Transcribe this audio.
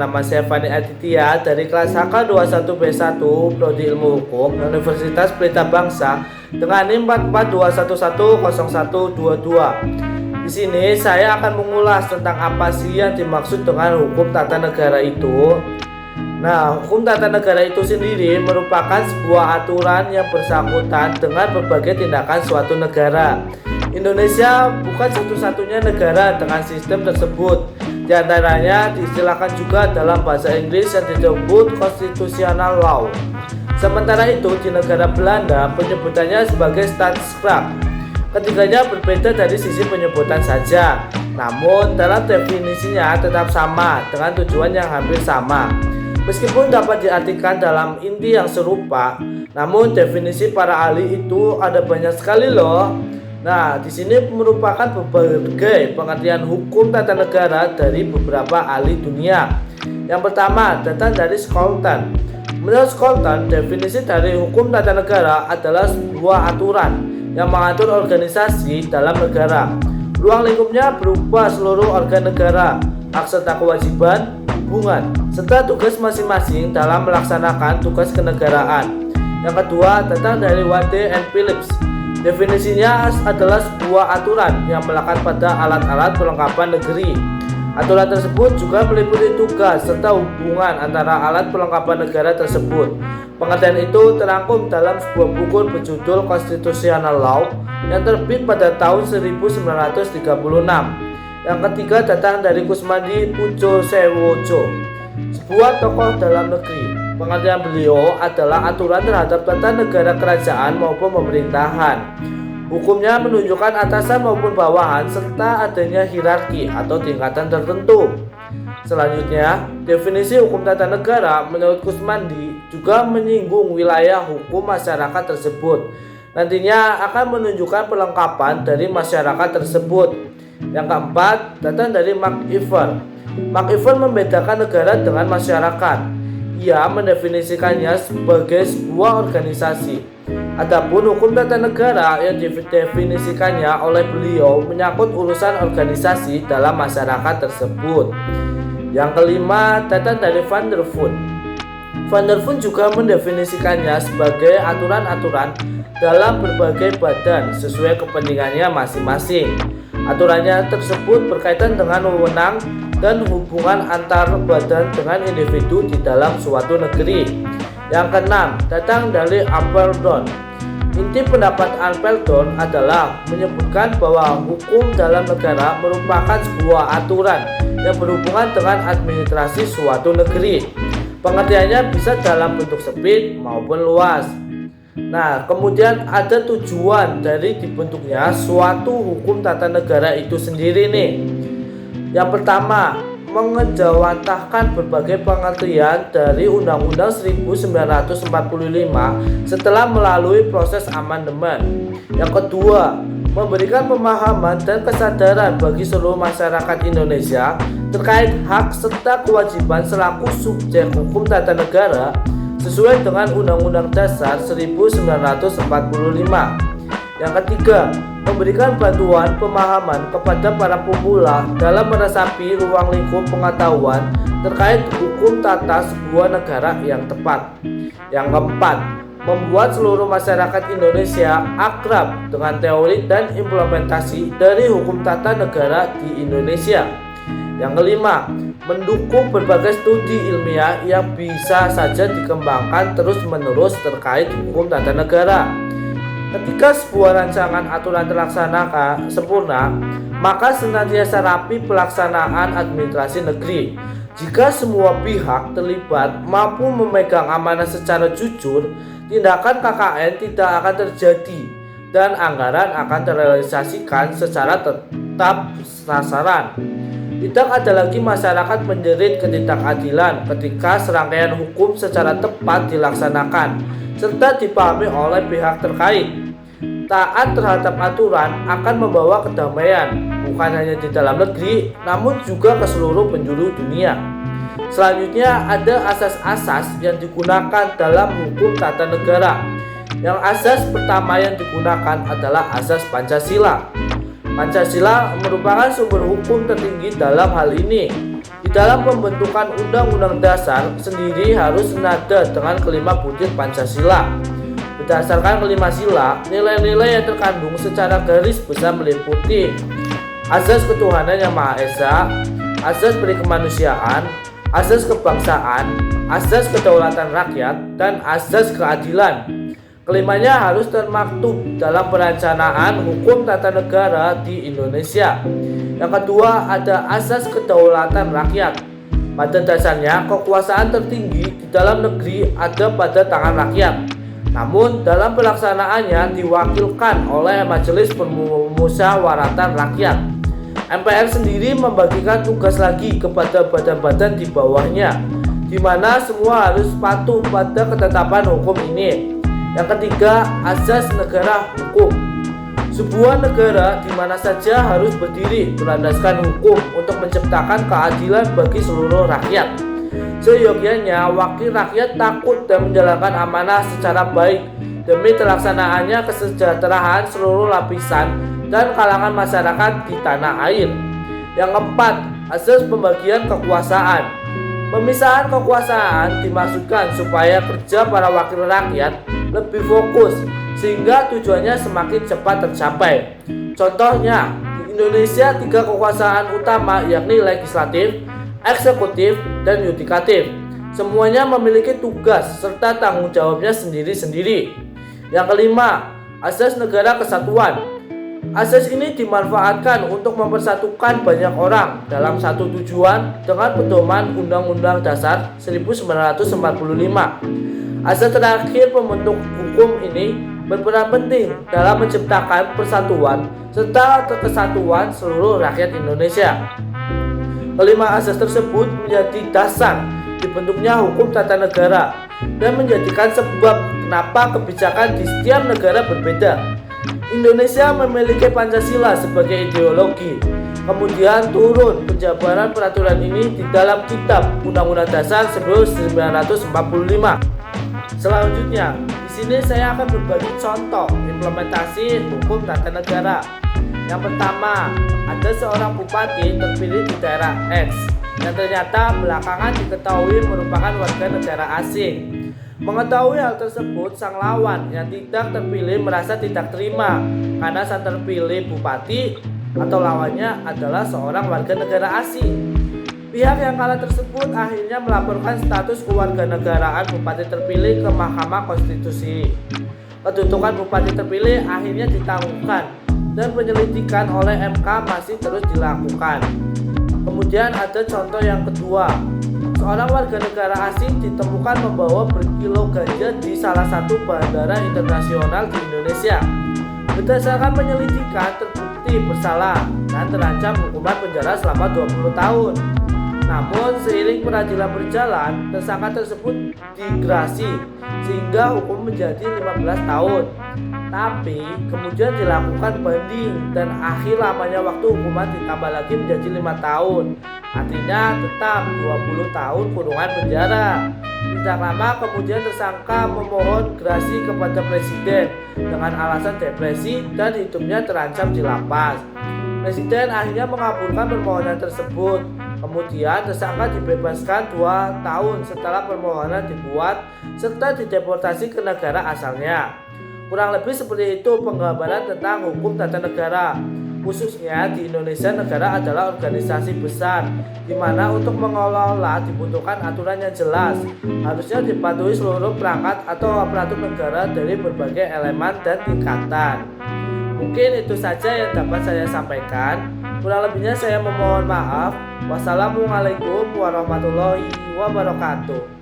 nama saya Fani Aditya dari kelas HK21B1 Prodi Ilmu Hukum Universitas Pelita Bangsa dengan NIM 4410122. Di sini saya akan mengulas tentang apa sih yang dimaksud dengan hukum tata negara itu. Nah, hukum tata negara itu sendiri merupakan sebuah aturan yang bersangkutan dengan berbagai tindakan suatu negara. Indonesia bukan satu-satunya negara dengan sistem tersebut. Di antaranya diistilahkan juga dalam bahasa Inggris yang disebut constitutional law. Sementara itu di negara Belanda penyebutannya sebagai staatskracht. Ketiganya berbeda dari sisi penyebutan saja, namun dalam definisinya tetap sama dengan tujuan yang hampir sama. Meskipun dapat diartikan dalam inti yang serupa, namun definisi para ahli itu ada banyak sekali loh. Nah, di sini merupakan berbagai pengertian hukum tata negara dari beberapa ahli dunia. Yang pertama datang dari Scholten. Menurut Scholten, definisi dari hukum tata negara adalah sebuah aturan yang mengatur organisasi dalam negara. Ruang lingkupnya berupa seluruh organ negara, hak serta kewajiban, hubungan, serta tugas masing-masing dalam melaksanakan tugas kenegaraan. Yang kedua datang dari Wade and Phillips. Definisinya adalah sebuah aturan yang melekat pada alat-alat perlengkapan negeri. Aturan tersebut juga meliputi tugas serta hubungan antara alat perlengkapan negara tersebut. Pengertian itu terangkum dalam sebuah buku berjudul Constitutional Law yang terbit pada tahun 1936. Yang ketiga datang dari Kusmandi Pujosewojo, sebuah tokoh dalam negeri. Pengertian beliau adalah aturan terhadap tata negara kerajaan maupun pemerintahan. Hukumnya menunjukkan atasan maupun bawahan serta adanya hierarki atau tingkatan tertentu. Selanjutnya, definisi hukum tata negara menurut Kusmandi juga menyinggung wilayah hukum masyarakat tersebut. Nantinya akan menunjukkan perlengkapan dari masyarakat tersebut. Yang keempat datang dari McIver. McIver membedakan negara dengan masyarakat. Ia mendefinisikannya sebagai sebuah organisasi. Adapun hukum tata negara yang didefinisikannya oleh beliau menyangkut urusan organisasi dalam masyarakat tersebut. Yang kelima datang dari Van der Voort. Van der Voort juga mendefinisikannya sebagai aturan-aturan dalam berbagai badan sesuai kepentingannya masing-masing. Aturannya tersebut berkaitan dengan wewenang dan hubungan antar badan dengan individu di dalam suatu negeri. Yang keenam datang dari Apeldoorn. Inti pendapat Apeldoorn adalah menyebutkan bahwa hukum dalam negara merupakan sebuah aturan yang berhubungan dengan administrasi suatu negeri. Pengertiannya bisa dalam bentuk sempit maupun luas. Nah, kemudian ada tujuan dari dibentuknya suatu hukum tata negara itu sendiri nih. Yang pertama, mengejawantahkan berbagai pengertian dari Undang-Undang 1945 setelah melalui proses amandemen. Yang kedua, memberikan pemahaman dan kesadaran bagi seluruh masyarakat Indonesia terkait hak serta kewajiban selaku subjek hukum tata negara sesuai dengan Undang-Undang Dasar 1945. Yang ketiga, memberikan bantuan pemahaman kepada para pemula dalam meresapi ruang lingkup pengetahuan terkait hukum tata sebuah negara yang tepat. Yang keempat, membuat seluruh masyarakat Indonesia akrab dengan teori dan implementasi dari hukum tata negara di Indonesia. Yang kelima, mendukung berbagai studi ilmiah yang bisa saja dikembangkan terus-menerus terkait hukum tata negara. Ketika sebuah rancangan aturan terlaksana sempurna, maka senantiasa rapi pelaksanaan administrasi negeri. Jika semua pihak terlibat mampu memegang amanah secara jujur, tindakan KKN tidak akan terjadi dan anggaran akan terrealisasikan secara tetap sasaran. Tidak ada lagi masyarakat menjerit ketidakadilan ketika serangkaian hukum secara tepat dilaksanakan serta dipahami oleh pihak terkait. Taat terhadap aturan akan membawa kedamaian bukan hanya di dalam negeri namun juga ke seluruh penjuru dunia. Selanjutnya ada asas-asas yang digunakan dalam hukum tata negara. Yang asas pertama yang digunakan adalah asas Pancasila. Pancasila merupakan sumber hukum tertinggi dalam hal ini. Di dalam pembentukan Undang-Undang Dasar sendiri harus senada dengan kelima butir Pancasila. Berdasarkan kelima sila, nilai-nilai yang terkandung secara garis besar meliputi azas ketuhanan yang Maha Esa, azas perikemanusiaan, azas kebangsaan, azas kedaulatan rakyat, dan azas keadilan. Kelimanya harus termaktub dalam perencanaan hukum tata negara di Indonesia. Yang kedua ada azas kedaulatan rakyat. Pada dasarnya kekuasaan tertinggi di dalam negeri ada pada tangan rakyat. Namun dalam pelaksanaannya diwakilkan oleh Majelis Permusyawaratan Rakyat. MPR sendiri membagikan tugas lagi kepada badan-badan di bawahnya, di mana semua harus patuh pada ketetapan hukum ini. Yang ketiga, azas negara hukum. Sebuah negara di mana saja harus berdiri berlandaskan hukum untuk menciptakan keadilan bagi seluruh rakyat. Seyogyanya wakil rakyat takut dan menjalankan amanah secara baik demi terlaksanaannya kesejahteraan seluruh lapisan dan kalangan masyarakat di tanah air. Yang keempat, asas pembagian kekuasaan. Pemisahan kekuasaan dimaksudkan supaya kerja para wakil rakyat lebih fokus sehingga tujuannya semakin cepat tercapai. Contohnya, di Indonesia 3 kekuasaan utama yakni legislatif, eksekutif, dan yudikatif. Semuanya memiliki tugas serta tanggung jawabnya sendiri-sendiri. Yang kelima, asas negara kesatuan. Asas ini dimanfaatkan untuk mempersatukan banyak orang dalam satu tujuan dengan pedoman Undang-Undang Dasar 1945. Asas terakhir pembentuk hukum ini berperan penting dalam menciptakan persatuan serta kesatuan seluruh rakyat Indonesia. Kelima asas tersebut menjadi dasar dibentuknya hukum tata negara dan menjadikan sebab kenapa kebijakan di setiap negara berbeda. Indonesia memiliki Pancasila sebagai ideologi. Kemudian turun penjabaran peraturan ini di dalam Kitab Undang-Undang Dasar 1945. Selanjutnya, di sini saya akan berbagi contoh implementasi hukum tata negara. Yang pertama, ada seorang bupati terpilih di daerah X yang ternyata belakangan diketahui merupakan warga negara asing. Mengetahui hal tersebut, sang lawan yang tidak terpilih merasa tidak terima karena sang terpilih bupati atau lawannya adalah seorang warga negara asing. Pihak yang kalah tersebut akhirnya melaporkan status kewarganegaraan bupati terpilih ke Mahkamah Konstitusi. Kedudukan bupati terpilih akhirnya ditangguhkan dan penyelidikan oleh MK masih terus dilakukan. Kemudian ada contoh yang kedua. Seorang warga negara asing ditemukan membawa berkilo ganja di salah satu bandara internasional di Indonesia. Berdasarkan penyelidikan terbukti bersalah dan terancam hukuman penjara selama 20 tahun. Namun seiring peradilan berjalan, tersangka tersebut digerasi sehingga hukum menjadi 15 tahun. Tapi kemudian dilakukan banding dan akhir lamanya waktu hukuman ditambah lagi menjadi 5 tahun. Artinya tetap 20 tahun kurungan penjara. Tidak lama kemudian tersangka memohon gerasi kepada presiden dengan alasan depresi dan hidupnya terancam di lapas. Presiden akhirnya mengabulkan permohonan tersebut. Kemudian tersangka dibebaskan 2 tahun setelah permohonan dibuat serta dideportasi ke negara asalnya. Kurang lebih seperti itu penggambaran tentang hukum tata negara. Khususnya di Indonesia, negara adalah organisasi besar di mana untuk mengelola dibutuhkan aturan yang jelas. Harusnya dipatuhi seluruh perangkat atau aparatur negara dari berbagai elemen dan tingkatan. Mungkin itu saja yang dapat saya sampaikan. Kurang lebihnya saya memohon maaf. Wassalamualaikum warahmatullahi wabarakatuh.